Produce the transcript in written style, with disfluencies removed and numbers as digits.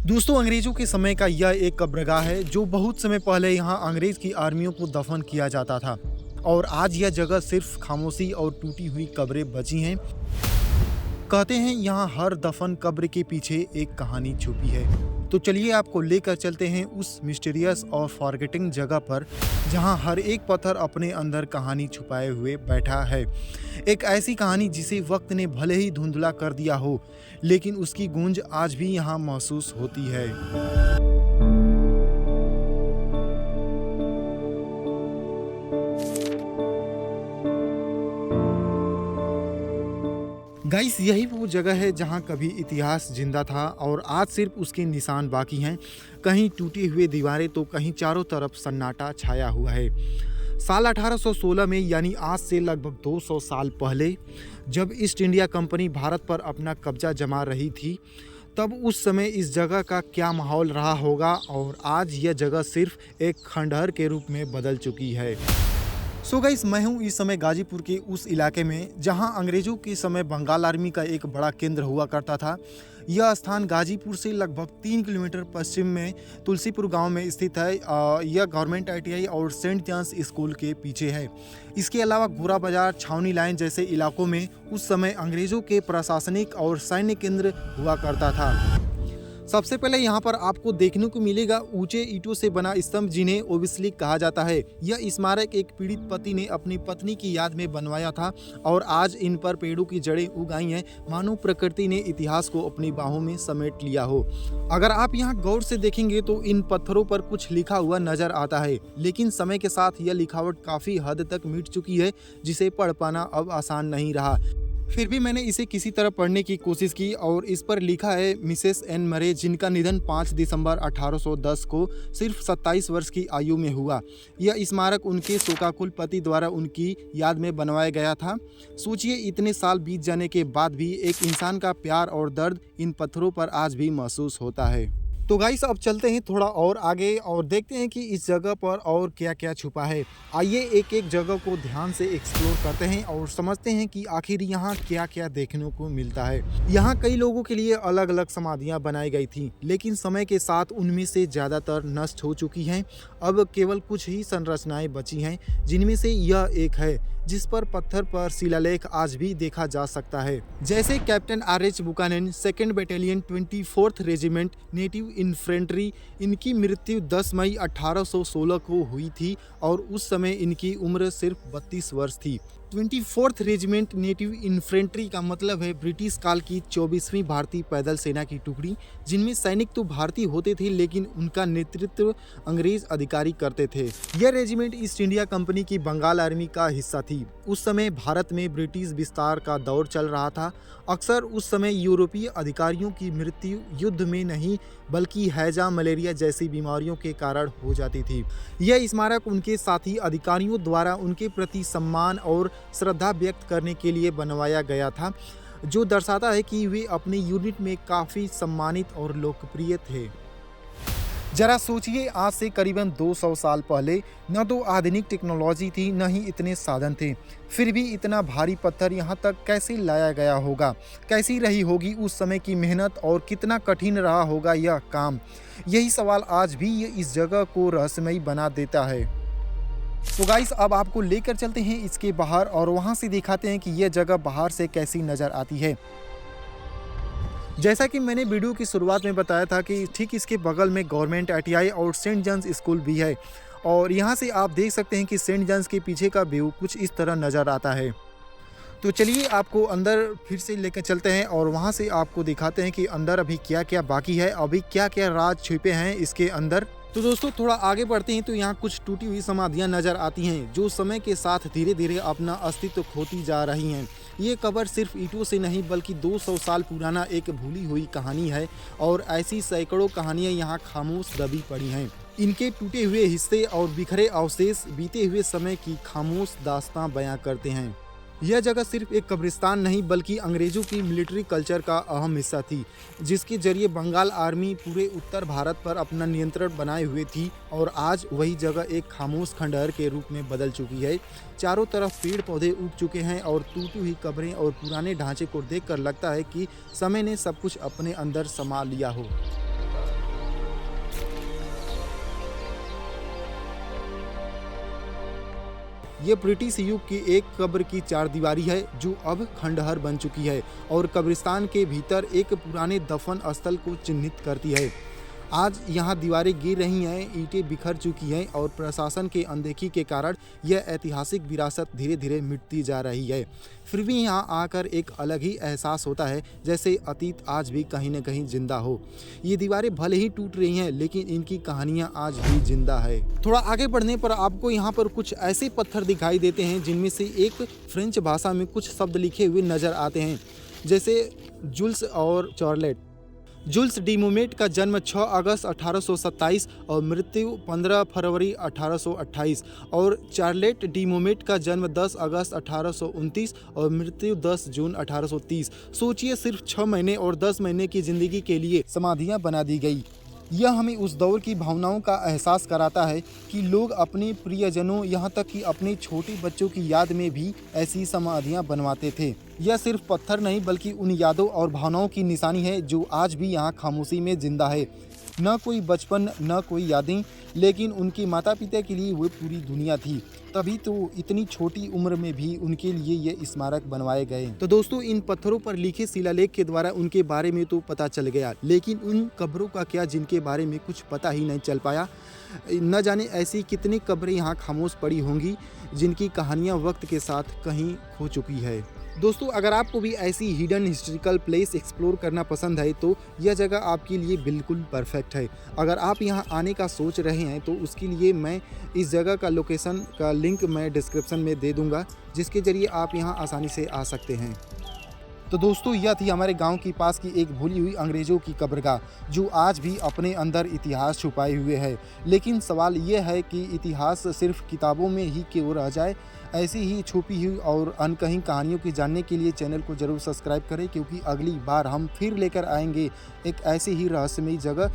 दोस्तों, अंग्रेजों के समय का यह एक कब्रगाह है जो बहुत समय पहले यहाँ अंग्रेज की आर्मियों को दफन किया जाता था। और आज यह जगह सिर्फ खामोशी और टूटी हुई कब्रें बची हैं। कहते हैं यहाँ हर दफन कब्र के पीछे एक कहानी छुपी है। तो चलिए आपको लेकर चलते हैं उस मिस्टीरियस और फॉरगेटिंग जगह पर जहाँ हर एक पत्थर अपने अंदर कहानी छुपाए हुए बैठा है। एक ऐसी कहानी जिसे वक्त ने भले ही धुंधला कर दिया हो, लेकिन उसकी गूंज आज भी यहाँ महसूस होती है। गाइस, यही वो जगह है जहाँ कभी इतिहास जिंदा था और आज सिर्फ उसके निशान बाकी हैं। कहीं टूटी हुई दीवारें तो कहीं चारों तरफ सन्नाटा छाया हुआ है। साल 1816 में, यानी आज से लगभग 200 साल पहले, जब ईस्ट इंडिया कंपनी भारत पर अपना कब्जा जमा रही थी, तब उस समय इस जगह का क्या माहौल रहा होगा और आज यह जगह सिर्फ एक खंडहर के रूप में बदल चुकी है। सो गाइस, मैं हूँ इस समय गाजीपुर के उस इलाके में जहाँ अंग्रेजों के समय बंगाल आर्मी का एक बड़ा केंद्र हुआ करता था। यह स्थान गाजीपुर से लगभग 3 किलोमीटर पश्चिम में तुलसीपुर गांव में स्थित है। यह गवर्नमेंट ITI और सेंट जॉन्स स्कूल के पीछे है। इसके अलावा गोरा बाजार, छावनी लाइन जैसे इलाकों में उस समय अंग्रेजों के प्रशासनिक और सैन्य केंद्र हुआ करता था। सबसे पहले यहाँ पर आपको देखने को मिलेगा ऊंचे ईंटों से बना स्तंभ, जिन्हें ओबिसली कहा जाता है। यह स्मारक एक पीड़ित पति ने अपनी पत्नी की याद में बनवाया था और आज इन पर पेड़ों की जड़ें उगाई हैं, मानो प्रकृति ने इतिहास को अपनी बाहों में समेट लिया हो। अगर आप यहाँ गौर से देखेंगे तो इन पत्थरों पर कुछ लिखा हुआ नजर आता है, लेकिन समय के साथ यह लिखावट काफी हद तक मिट चुकी है, जिसे पढ़ पाना अब आसान नहीं रहा। फिर भी मैंने इसे किसी तरह पढ़ने की कोशिश की और इस पर लिखा है मिसेस एन मरे, जिनका निधन 5 दिसंबर 1810 को सिर्फ 27 वर्ष की आयु में हुआ। यह स्मारक उनके शोकाकुल पति द्वारा उनकी याद में बनवाया गया था। सोचिए, इतने साल बीत जाने के बाद भी एक इंसान का प्यार और दर्द इन पत्थरों पर आज भी महसूस होता है। तो गाइस, अब चलते हैं थोड़ा और आगे और देखते हैं कि इस जगह पर और क्या क्या छुपा है। आइए एक एक जगह को ध्यान से एक्सप्लोर करते हैं और समझते हैं कि आखिर यहाँ क्या क्या देखने को मिलता है। यहाँ कई लोगों के लिए अलग अलग समाधियाँ बनाई गई थी, लेकिन समय के साथ उनमें से ज़्यादातर नष्ट हो चुकी हैं। अब केवल कुछ ही संरचनाएं बची हैं, जिनमें से यह एक है जिस पर पत्थर पर शिलालेख आज भी देखा जा सकता है। जैसे captain RH Buchanan, 2nd battalion 24th regiment native infantry. इनकी मृत्यु 10 मई 1816 को हुई थी और उस समय इनकी उम्र सिर्फ 32 वर्ष थी। 24th रेजिमेंट नेटिव इन्फेंट्री का मतलब है ब्रिटिश काल की 24वीं भारतीय पैदल सेना की टुकड़ी, जिनमें सैनिक तो भारतीय होते थे, लेकिन उनका नेतृत्व अंग्रेज अधिकारी करते थे। यह रेजिमेंट ईस्ट इंडिया कंपनी की बंगाल आर्मी का हिस्सा थी। उस समय भारत में ब्रिटिश विस्तार का दौर चल रहा था। अक्सर उस समय यूरोपीय अधिकारियों की मृत्यु युद्ध में नहीं, बल्कि हैजा, मलेरिया जैसी बीमारियों के कारण हो जाती थी। यह स्मारक उनके साथी अधिकारियों द्वारा उनके प्रति सम्मान और श्रद्धा व्यक्त करने के लिए बनवाया गया था, जो दर्शाता है कि वे अपने यूनिट में काफ़ी सम्मानित और लोकप्रिय थे। जरा सोचिए, आज से करीबन 200 साल पहले न तो आधुनिक टेक्नोलॉजी थी, न ही इतने साधन थे, फिर भी इतना भारी पत्थर यहाँ तक कैसे लाया गया होगा? कैसी रही होगी उस समय की मेहनत और कितना कठिन रहा होगा यह काम? यही सवाल आज भी इस जगह को रहस्यमयी बना देता है। तो गाइस, अब आपको लेकर चलते हैं इसके बाहर और वहाँ से दिखाते हैं कि यह जगह बाहर से कैसी नज़र आती है। जैसा कि मैंने वीडियो की शुरुआत में बताया था कि ठीक इसके बगल में गवर्नमेंट ITI और सेंट जॉन्स स्कूल भी है और यहाँ से आप देख सकते हैं कि सेंट जॉन्स के पीछे का व्यू कुछ इस तरह नज़र आता है। तो चलिए आपको अंदर फिर से लेकर चलते हैं और वहाँ से आपको दिखाते हैं कि अंदर अभी क्या क्या बाकी है, अभी क्या क्या राज छिपे हैं इसके अंदर। तो दोस्तों, थोड़ा आगे बढ़ते हैं तो यहाँ कुछ टूटी हुई समाधियाँ नज़र आती हैं, जो समय के साथ धीरे धीरे अपना अस्तित्व खोती जा रही हैं। ये कब्र सिर्फ ईंटों से नहीं, बल्कि 200 साल पुराना एक भूली हुई कहानी है और ऐसी सैकड़ों कहानियाँ यहाँ खामोश दबी पड़ी हैं। इनके टूटे हुए हिस्से और बिखरे अवशेष बीते हुए समय की खामोश दास्तां बयां करते हैं। यह जगह सिर्फ एक कब्रिस्तान नहीं, बल्कि अंग्रेजों की मिलिट्री कल्चर का अहम हिस्सा थी, जिसके जरिए बंगाल आर्मी पूरे उत्तर भारत पर अपना नियंत्रण बनाए हुए थी। और आज वही जगह एक खामोश खंडहर के रूप में बदल चुकी है। चारों तरफ पेड़ पौधे उग चुके हैं और टूटी हुई कब्रें और पुराने ढांचे को देखकर लगता है कि समय ने सब कुछ अपने अंदर समा लिया हो। ये ब्रिटिश युग की एक कब्र की चार दीवारी है जो अब खंडहर बन चुकी है और कब्रिस्तान के भीतर एक पुराने दफन स्थल को चिन्हित करती है। आज यहाँ दीवारें गिर रही हैं, ईंटें बिखर चुकी हैं और प्रशासन के अनदेखी के कारण यह ऐतिहासिक विरासत धीरे धीरे मिटती जा रही है। फिर भी यहाँ आकर एक अलग ही एहसास होता है, जैसे अतीत आज भी कहीं न कहीं जिंदा हो। ये दीवारें भले ही टूट रही हैं, लेकिन इनकी कहानियाँ आज भी जिंदा है। थोड़ा आगे बढ़ने पर आपको यहाँ पर कुछ ऐसे पत्थर दिखाई देते हैं जिनमें से एक फ्रेंच भाषा में कुछ शब्द लिखे हुए नजर आते हैं, जैसे जुल्स और चार्लेट। जुल्स डी मोमेट का जन्म 6 अगस्त 1827 और मृत्यु 15 फरवरी 1828 और चार्लेट डी मोमेट का जन्म 10 अगस्त 1829 और मृत्यु 10 जून 1830। सोचिए, सिर्फ 6 महीने और 10 महीने की जिंदगी के लिए समाधियां बना दी गई। यह हमें उस दौर की भावनाओं का एहसास कराता है कि लोग अपने प्रियजनों, यहाँ तक कि अपने छोटे बच्चों की याद में भी ऐसी समाधियाँ बनवाते थे। यह सिर्फ पत्थर नहीं बल्कि उन यादों और भावनाओं की निशानी है जो आज भी यहाँ खामोशी में जिंदा है। न कोई बचपन, न कोई यादें, लेकिन उनके माता पिता के लिए वो पूरी दुनिया थी। तभी तो इतनी छोटी उम्र में भी उनके लिए ये स्मारक बनवाए गए। तो दोस्तों, इन पत्थरों पर लिखे शिलालेख के द्वारा उनके बारे में तो पता चल गया, लेकिन उन कब्रों का क्या जिनके बारे में कुछ पता ही नहीं चल पाया। न जाने ऐसी कितनी कब्रें यहाँ खामोश पड़ी होंगी जिनकी कहानियाँ वक्त के साथ कहीं खो चुकी है। दोस्तों, अगर आपको भी ऐसी हिडन हिस्टोरिकल प्लेस एक्सप्लोर करना पसंद है तो यह जगह आपके लिए बिल्कुल परफेक्ट है। अगर आप यहां आने का सोच रहे हैं तो उसके लिए मैं इस जगह का लोकेशन का लिंक मैं डिस्क्रिप्शन में दे दूंगा, जिसके ज़रिए आप यहां आसानी से आ सकते हैं। तो दोस्तों, यह थी हमारे गांव के पास की एक भूली हुई अंग्रेज़ों की कब्रगाह, जो आज भी अपने अंदर इतिहास छुपाए हुए है। लेकिन सवाल यह है कि इतिहास सिर्फ किताबों में ही क्यों रह जाए। ऐसी ही छुपी हुई और अनकही कहानियों की जानने के लिए चैनल को ज़रूर सब्सक्राइब करें, क्योंकि अगली बार हम फिर लेकर आएंगे एक ऐसी ही रहस्यमयी जगह